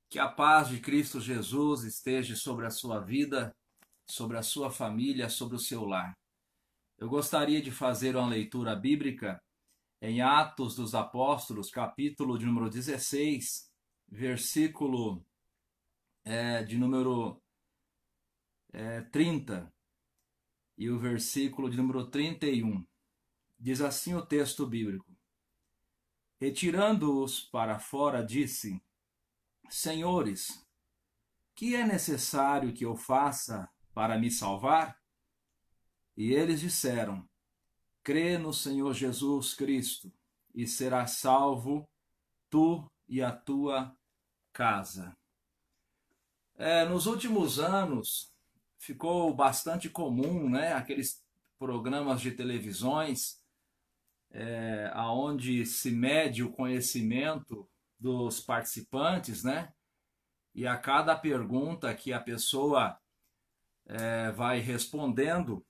Que a paz de Cristo Jesus esteja sobre a sua vida, sobre a sua família, sobre o seu lar. Eu gostaria de fazer uma leitura bíblica em Atos dos Apóstolos, capítulo de número 16, versículo de número 30 e o versículo de número 31. Diz assim o texto bíblico: Retirando-os para fora, disse: Senhores, que é necessário que eu faça para me salvar? E eles disseram: Crê no Senhor Jesus Cristo, e serás salvo, tu e a tua casa. Nos últimos anos, ficou bastante comum, né, aqueles programas de televisões aonde se mede o conhecimento dos participantes, né? E a cada pergunta que a pessoa vai respondendo,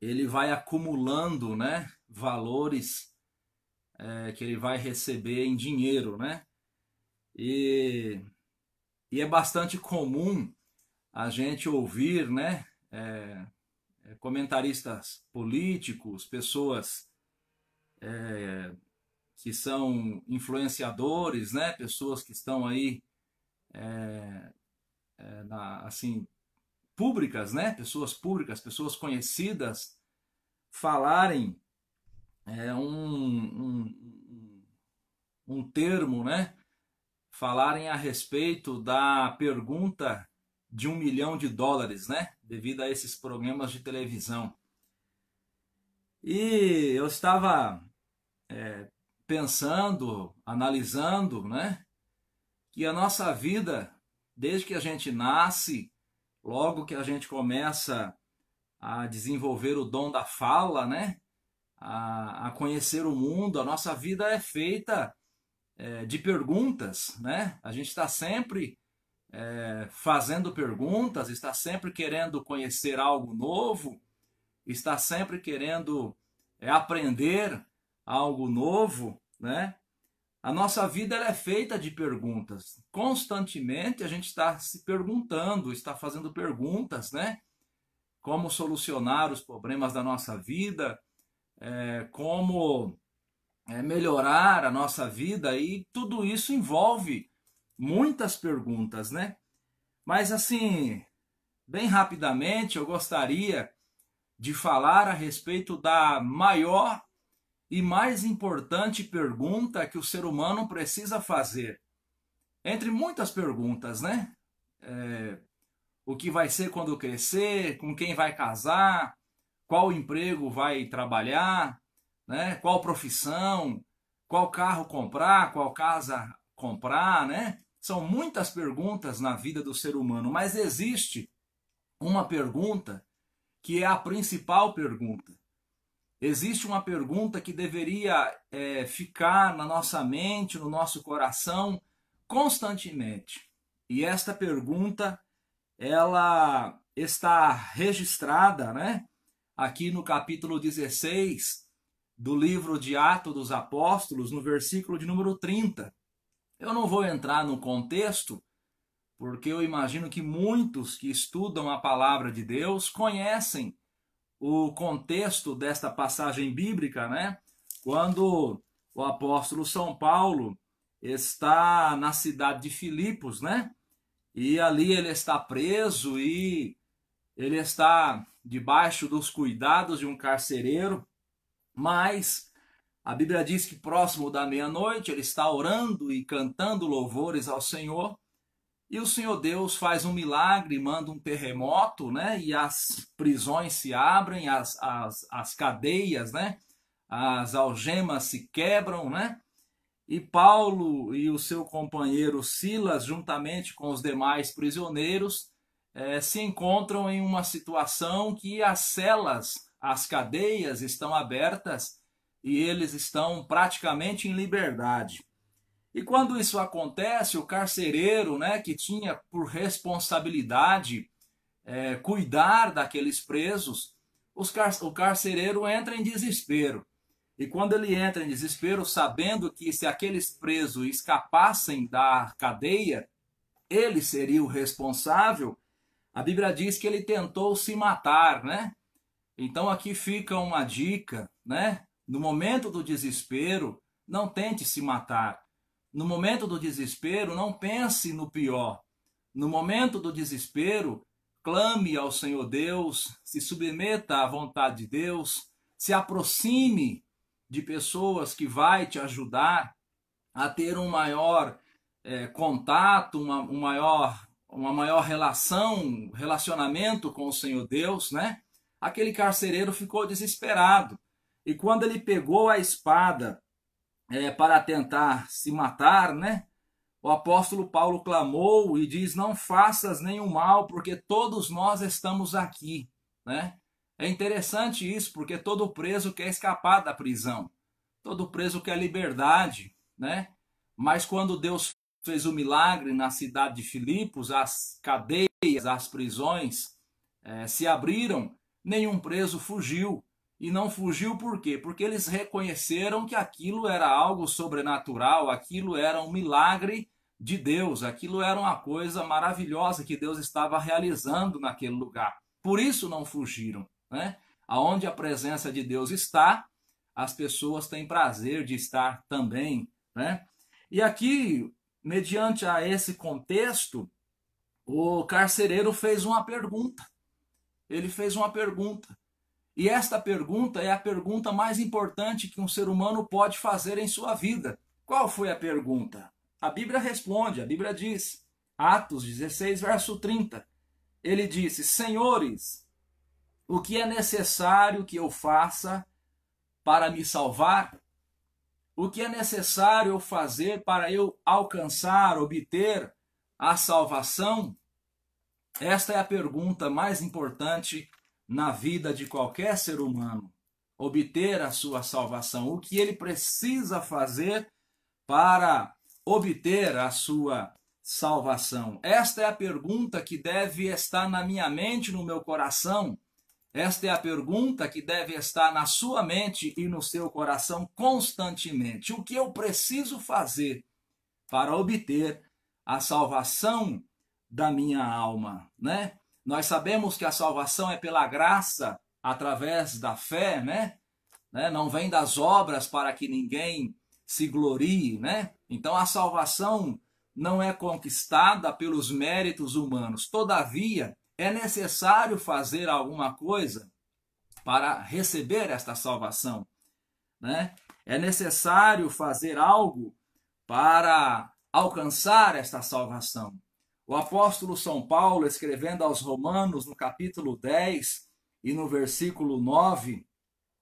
ele vai acumulando, né, valores que ele vai receber em dinheiro, né? E, e é bastante comum a gente ouvir, né, comentaristas políticos, pessoas que são influenciadores, né, pessoas que estão aí assim públicas, né, pessoas públicas, pessoas conhecidas falarem um termo, né, falarem a respeito da pergunta de US$ 1 milhão, né? Devido a esses programas de televisão. E eu estava pensando, analisando, né? Que a nossa vida, desde que a gente nasce, logo que a gente começa a desenvolver o dom da fala, né? A conhecer o mundo, a nossa vida é feita de perguntas, né? A gente está sempre fazendo perguntas, está sempre querendo conhecer algo novo, está sempre querendo aprender algo novo, né? A nossa vida ela é feita de perguntas. Constantemente a gente está se perguntando, está fazendo perguntas, né? Como solucionar os problemas da nossa vida, como melhorar a nossa vida, e tudo isso envolve muitas perguntas, né? Mas assim, bem rapidamente, eu gostaria de falar a respeito da maior e mais importante pergunta que o ser humano precisa fazer. Entre muitas perguntas, né? O que vai ser quando crescer? Com quem vai casar? Qual emprego vai trabalhar? Né? Qual profissão? Qual carro comprar? Qual casa comprar? Né? São muitas perguntas na vida do ser humano, mas existe uma pergunta que é a principal pergunta. Existe uma pergunta que deveria ficar na nossa mente, no nosso coração, constantemente. E esta pergunta, ela está registrada, né, aqui no capítulo 16 do livro de Atos dos Apóstolos, no versículo de número 30. Eu não vou entrar no contexto, porque eu imagino que muitos que estudam a palavra de Deus conhecem o contexto desta passagem bíblica, né? Quando o apóstolo São Paulo está na cidade de Filipos, né? E ali ele está preso e ele está debaixo dos cuidados de um carcereiro, mas a Bíblia diz que próximo da meia-noite ele está orando e cantando louvores ao Senhor. E o Senhor Deus faz um milagre, manda um terremoto, né? E as prisões se abrem, as cadeias, né? As algemas se quebram, né? E Paulo e o seu companheiro Silas, juntamente com os demais prisioneiros, se encontram em uma situação que as celas, as cadeias estão abertas e eles estão praticamente em liberdade. E quando isso acontece, o carcereiro, né, que tinha por responsabilidade cuidar daqueles presos, o carcereiro entra em desespero. E quando ele entra em desespero, sabendo que se aqueles presos escapassem da cadeia, ele seria o responsável, a Bíblia diz que ele tentou se matar, né? Então aqui fica uma dica, né? No momento do desespero, não tente se matar. No momento do desespero, não pense no pior. No momento do desespero, clame ao Senhor Deus, se submeta à vontade de Deus, se aproxime de pessoas que vai te ajudar a ter um maior contato, uma maior relacionamento com o Senhor Deus, né? Aquele carcereiro ficou desesperado. E quando ele pegou a espada para tentar se matar, né? O apóstolo Paulo clamou e diz: não faças nenhum mal, porque todos nós estamos aqui, né? É interessante isso, porque todo preso quer escapar da prisão. Todo preso quer liberdade, né? Mas quando Deus fez o milagre na cidade de Filipos, as cadeias, as prisões se abriram, nenhum preso fugiu. E não fugiu por quê? Porque eles reconheceram que aquilo era algo sobrenatural, aquilo era um milagre de Deus, aquilo era uma coisa maravilhosa que Deus estava realizando naquele lugar. Por isso não fugiram, né? Aonde a presença de Deus está, as pessoas têm prazer de estar também, né? E aqui, mediante a esse contexto, o carcereiro fez uma pergunta. Ele fez uma pergunta. E esta pergunta é a pergunta mais importante que um ser humano pode fazer em sua vida. Qual foi a pergunta? A Bíblia responde, a Bíblia diz, Atos 16, verso 30. Ele disse: Senhores, o que é necessário que eu faça para me salvar? O que é necessário eu fazer para eu alcançar, obter a salvação? Esta é a pergunta mais importante na vida de qualquer ser humano. Obter a sua salvação. O que ele precisa fazer para obter a sua salvação? Esta é a pergunta que deve estar na minha mente, no meu coração. Esta é a pergunta que deve estar na sua mente e no seu coração constantemente. O que eu preciso fazer para obter a salvação da minha alma, né? Nós sabemos que a salvação é pela graça, através da fé, né? Não vem das obras para que ninguém se glorie, né? Então a salvação não é conquistada pelos méritos humanos. Todavia, é necessário fazer alguma coisa para receber esta salvação, né? É necessário fazer algo para alcançar esta salvação. O apóstolo São Paulo, escrevendo aos Romanos, no capítulo 10 e no versículo 9,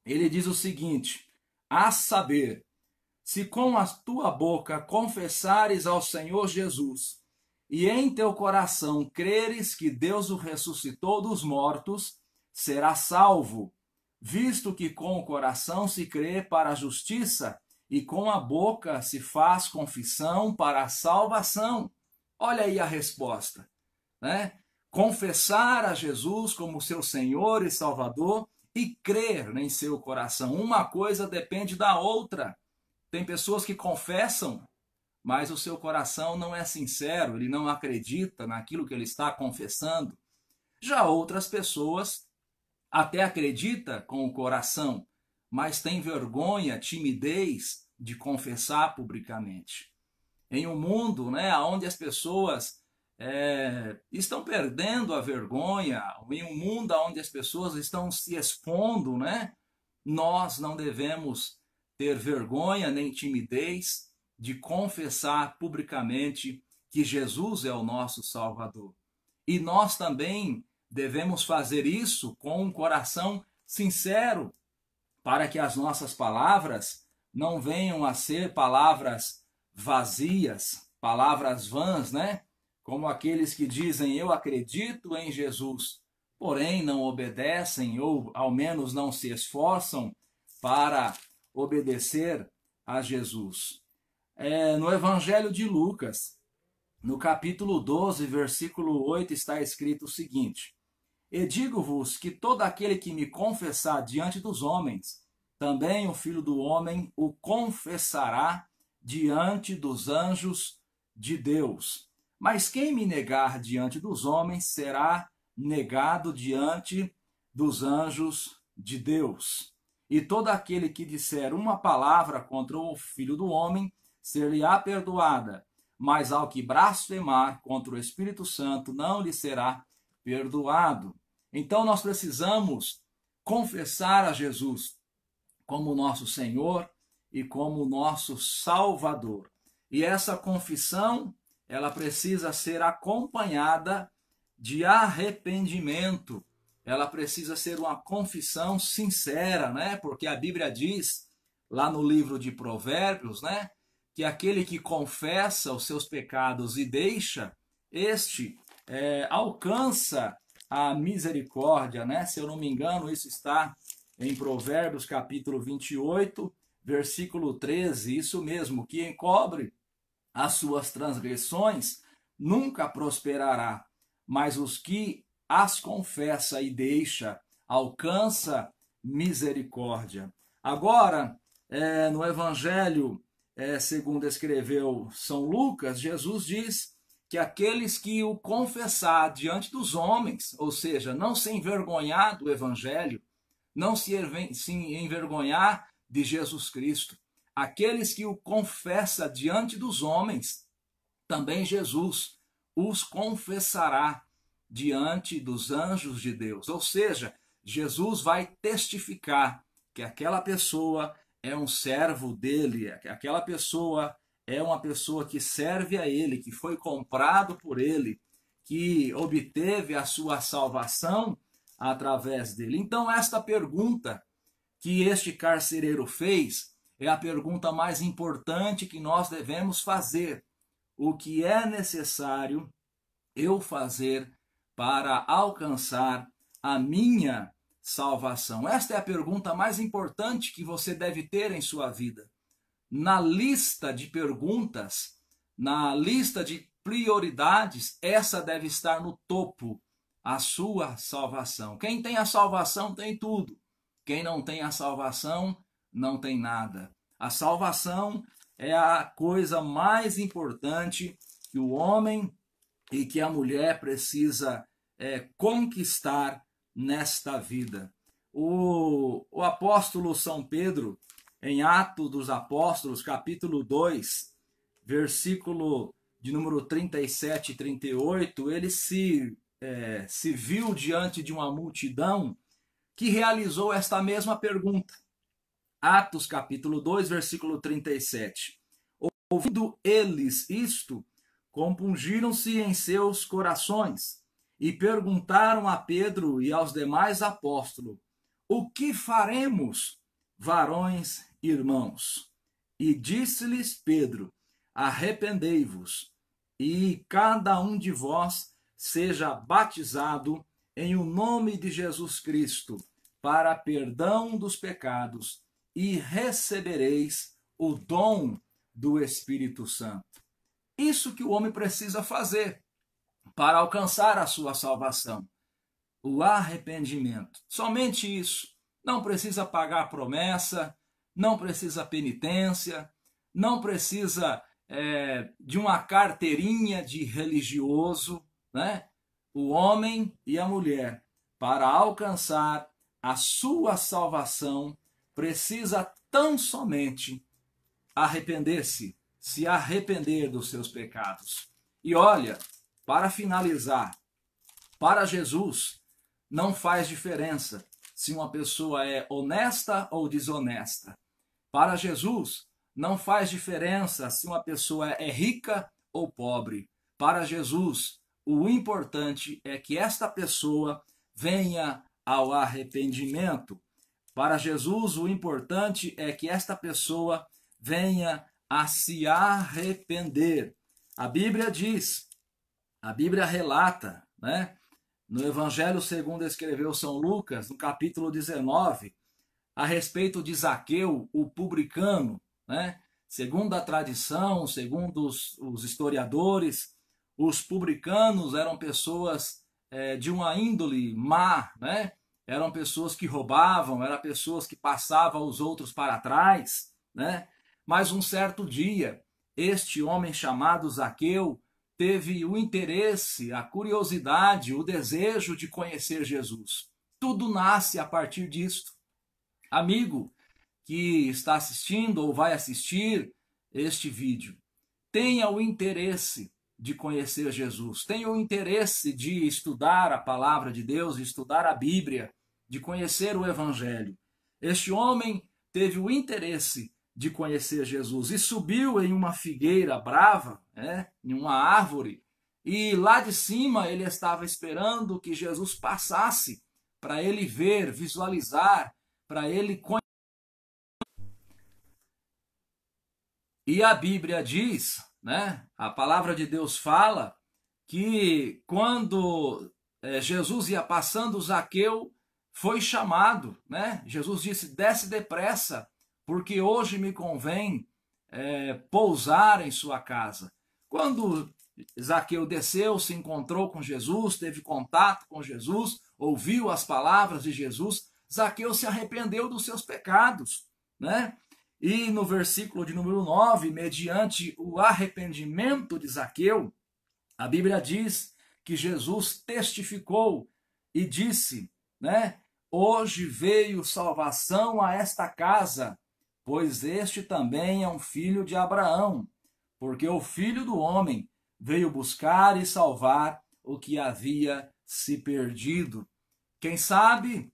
ele diz o seguinte: a saber, se com a tua boca confessares ao Senhor Jesus e em teu coração creres que Deus o ressuscitou dos mortos, serás salvo, visto que com o coração se crê para a justiça e com a boca se faz confissão para a salvação. Olha aí a resposta, né? Confessar a Jesus como seu Senhor e Salvador e crer em seu coração. Uma coisa depende da outra. Tem pessoas que confessam, mas o seu coração não é sincero, ele não acredita naquilo que ele está confessando. Já outras pessoas até acreditam com o coração, mas tem vergonha, timidez de confessar publicamente. Em um mundo, né, onde as pessoas estão perdendo a vergonha, em um mundo onde as pessoas estão se expondo, né, nós não devemos ter vergonha nem timidez de confessar publicamente que Jesus é o nosso Salvador. E nós também devemos fazer isso com um coração sincero, para que as nossas palavras não venham a ser palavras vazias, palavras vãs, né? Como aqueles que dizem: eu acredito em Jesus, porém não obedecem ou ao menos não se esforçam para obedecer a Jesus. No Evangelho de Lucas, no capítulo 12, versículo 8, está escrito o seguinte: e digo-vos que todo aquele que me confessar diante dos homens, também o Filho do Homem o confessará diante dos anjos de Deus. Mas quem me negar diante dos homens será negado diante dos anjos de Deus. E todo aquele que disser uma palavra contra o Filho do Homem, ser-lhe-á perdoada. Mas ao que blasfemar contra o Espírito Santo, não lhe será perdoado. Então nós precisamos confessar a Jesus como nosso Senhor e como nosso Salvador. E essa confissão, ela precisa ser acompanhada de arrependimento. Ela precisa ser uma confissão sincera, né? Porque a Bíblia diz, lá no livro de Provérbios, né? Que aquele que confessa os seus pecados e deixa, este alcança a misericórdia, né? Se eu não me engano, isso está em Provérbios capítulo 28, versículo 13, isso mesmo, que encobre as suas transgressões nunca prosperará, mas os que as confessa e deixa alcança misericórdia. Agora, no Evangelho, segundo escreveu São Lucas, Jesus diz que aqueles que o confessar diante dos homens, ou seja, não se envergonhar do Evangelho, não se envergonhar de Jesus Cristo, aqueles que o confessa diante dos homens, também Jesus os confessará diante dos anjos de Deus. Ou seja, Jesus vai testificar que aquela pessoa é um servo dele, aquela pessoa é uma pessoa que serve a ele, que foi comprado por ele, que obteve a sua salvação através dele. Então, esta pergunta que este carcereiro fez é a pergunta mais importante que nós devemos fazer. O que é necessário eu fazer para alcançar a minha salvação? Esta é a pergunta mais importante que você deve ter em sua vida. Na lista de perguntas, na lista de prioridades, essa deve estar no topo, a sua salvação. Quem tem a salvação tem tudo. Quem não tem a salvação não tem nada. A salvação é a coisa mais importante que o homem e que a mulher precisa conquistar nesta vida. O apóstolo São Pedro, em Atos dos Apóstolos, capítulo 2, versículo de número 37 e 38, ele se viu diante de uma multidão que realizou esta mesma pergunta. Atos capítulo 2, versículo 37. Ouvindo eles isto, compungiram-se em seus corações e perguntaram a Pedro e aos demais apóstolos: o que faremos, varões irmãos? E disse-lhes Pedro: arrependei-vos, e cada um de vós seja batizado em o nome de Jesus Cristo, para perdão dos pecados, e recebereis o dom do Espírito Santo. Isso que o homem precisa fazer para alcançar a sua salvação. O arrependimento. Somente isso. Não precisa pagar promessa, não precisa penitência, não precisa de uma carteirinha de religioso, né? O homem e a mulher, para alcançar a sua salvação, precisa tão somente arrepender-se, se arrepender dos seus pecados. E olha, para finalizar, para Jesus não faz diferença se uma pessoa é honesta ou desonesta. Para Jesus não faz diferença se uma pessoa é rica ou pobre. Para Jesus, o importante é que esta pessoa venha ao arrependimento. Para Jesus, o importante é que esta pessoa venha a se arrepender. A Bíblia diz, a Bíblia relata, né? No Evangelho segundo escreveu São Lucas, no capítulo 19, a respeito de Zaqueu, o publicano, né? Segundo a tradição, segundo os historiadores, os publicanos eram pessoas de uma índole má, né? Eram pessoas que roubavam, eram pessoas que passavam os outros para trás, né? Mas um certo dia, este homem chamado Zaqueu teve o interesse, a curiosidade, o desejo de conhecer Jesus. Tudo nasce a partir disto. Amigo que está assistindo ou vai assistir este vídeo, tenha o interesse de conhecer Jesus, tenha o interesse de estudar a palavra de Deus, de estudar a Bíblia, de conhecer o Evangelho. Este homem teve o interesse de conhecer Jesus e subiu em uma figueira brava, em uma árvore, e lá de cima ele estava esperando que Jesus passasse para ele ver, visualizar, para ele conhecer. E a Bíblia diz, a palavra de Deus fala que quando Jesus ia passando, Zaqueu foi chamado, Jesus disse: desce depressa, porque hoje me convém pousar em sua casa. Quando Zaqueu desceu, se encontrou com Jesus, teve contato com Jesus, ouviu as palavras de Jesus, Zaqueu se arrependeu dos seus pecados, E no versículo de número 9, mediante o arrependimento de Zaqueu, a Bíblia diz que Jesus testificou e disse, hoje veio salvação a esta casa, pois este também é um filho de Abraão, porque o Filho do Homem veio buscar e salvar o que havia se perdido. Quem sabe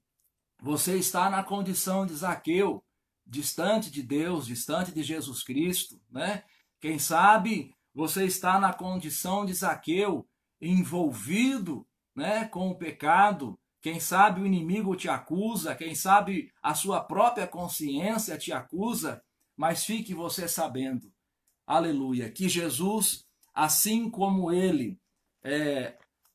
você está na condição de Zaqueu, distante de Deus, distante de Jesus Cristo, Quem sabe você está na condição de Zaqueu, envolvido, com o pecado. Quem sabe o inimigo te acusa, quem sabe a sua própria consciência te acusa, mas fique você sabendo, aleluia, que Jesus, assim como ele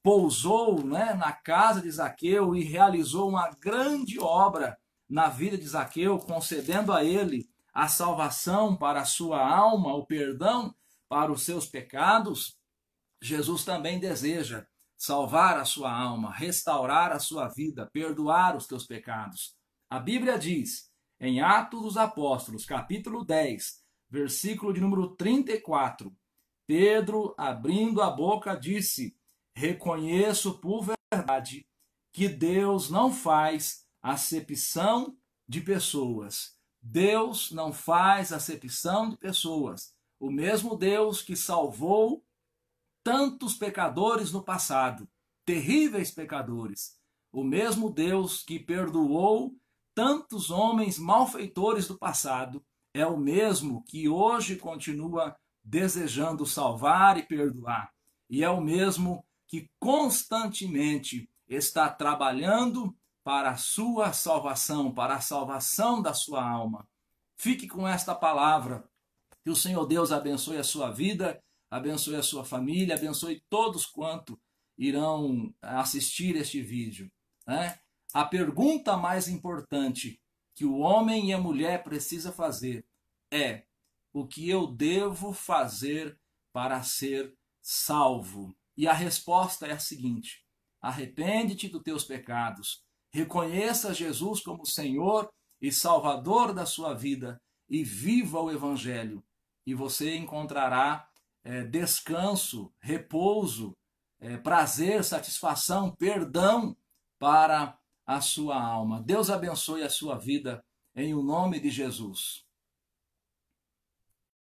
pousou, na casa de Zaqueu e realizou uma grande obra na vida de Zaqueu, concedendo a ele a salvação para a sua alma, o perdão para os seus pecados, Jesus também deseja salvar a sua alma, restaurar a sua vida, perdoar os teus pecados. A Bíblia diz, em Atos dos Apóstolos, capítulo 10, versículo de número 34, Pedro, abrindo a boca, disse: reconheço por verdade que Deus não faz acepção de pessoas. Deus não faz acepção de pessoas. O mesmo Deus que salvou tantos pecadores no passado, terríveis pecadores, o mesmo Deus que perdoou tantos homens malfeitores do passado, é o mesmo que hoje continua desejando salvar e perdoar. E é o mesmo que constantemente está trabalhando para a sua salvação, para a salvação da sua alma. Fique com esta palavra. Que o Senhor Deus abençoe a sua vida, abençoe a sua família, abençoe todos quanto irão assistir este vídeo. A pergunta mais importante que o homem e a mulher precisam fazer é: o que eu devo fazer para ser salvo? E a resposta é a seguinte: arrepende-te dos teus pecados, reconheça Jesus como Senhor e Salvador da sua vida e viva o Evangelho. E você encontrará descanso, repouso, prazer, satisfação, perdão para a sua alma. Deus abençoe a sua vida em o nome de Jesus.